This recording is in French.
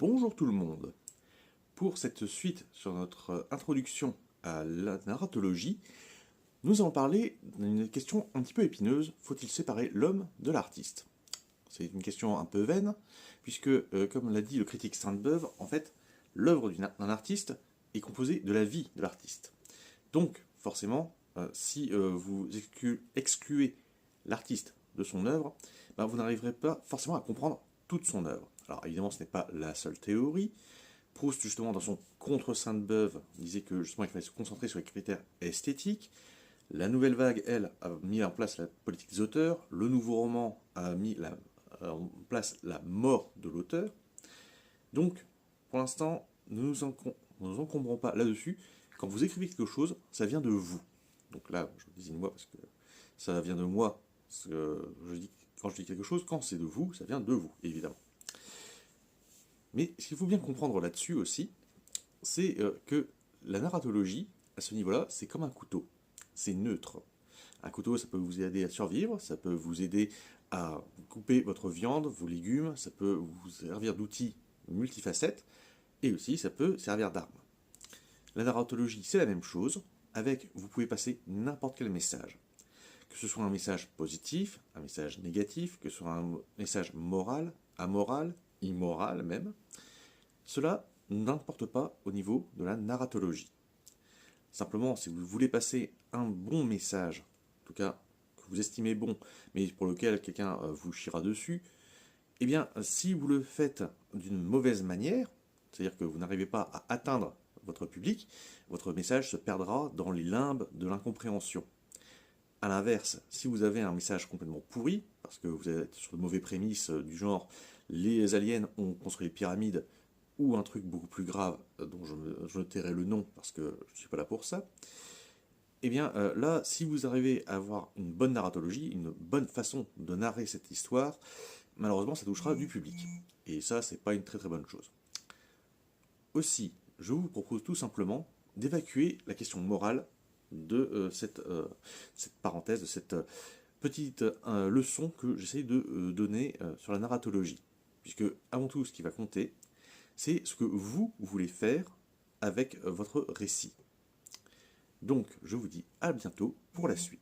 Bonjour tout le monde. Pour cette suite sur notre introduction à la narratologie, nous allons parler d'une question un petit peu épineuse. Faut-il séparer l'homme de l'artiste? C'est une question un peu vaine, puisque, comme l'a dit le critique Sainte-Beuve, en fait, l'œuvre d'un artiste est composée de la vie de l'artiste. Donc, forcément, si vous excluez l'artiste de son œuvre, vous n'arriverez pas forcément à comprendre toute son œuvre. Alors évidemment, ce n'est pas la seule théorie. Proust, justement, dans son Contre Sainte-Beuve, disait que justement il fallait se concentrer sur les critères esthétiques. La nouvelle vague, elle, a mis en place la politique des auteurs. Le nouveau roman a mis en place la mort de l'auteur. Donc, pour l'instant, ne nous encombrons pas là-dessus. Quand vous écrivez quelque chose, ça vient de vous. Donc là, je désigne moi parce que ça vient de moi. Quand je dis quelque chose, quand c'est de vous, ça vient de vous, évidemment. Mais ce qu'il faut bien comprendre là-dessus aussi, c'est que la narratologie, à ce niveau-là, c'est comme un couteau. C'est neutre. Un couteau, ça peut vous aider à survivre, ça peut vous aider à couper votre viande, vos légumes, ça peut vous servir d'outil multifacette, et aussi ça peut servir d'arme. La narratologie, c'est la même chose, vous pouvez passer n'importe quel message. Que ce soit un message positif, un message négatif, que ce soit un message moral, amoral, immoral même, cela n'importe pas au niveau de la narratologie. Simplement, si vous voulez passer un bon message, en tout cas que vous estimez bon, mais pour lequel quelqu'un vous chiera dessus, eh bien, si vous le faites d'une mauvaise manière, c'est-à-dire que vous n'arrivez pas à atteindre votre public, votre message se perdra dans les limbes de l'incompréhension. A l'inverse, si vous avez un message complètement pourri, parce que vous êtes sur de mauvais prémices du genre les aliens ont construit les pyramides, ou un truc beaucoup plus grave dont je tairai le nom parce que je ne suis pas là pour ça, eh bien là, si vous arrivez à avoir une bonne narratologie, une bonne façon de narrer cette histoire, malheureusement ça touchera du public. Et ça, c'est pas une très très bonne chose. Aussi, je vous propose tout simplement d'évacuer la question morale de cette parenthèse, de cette petite leçon que j'essaye de donner sur la narratologie. Puisque, avant tout, ce qui va compter, c'est ce que vous voulez faire avec votre récit. Donc, je vous dis à bientôt pour la suite.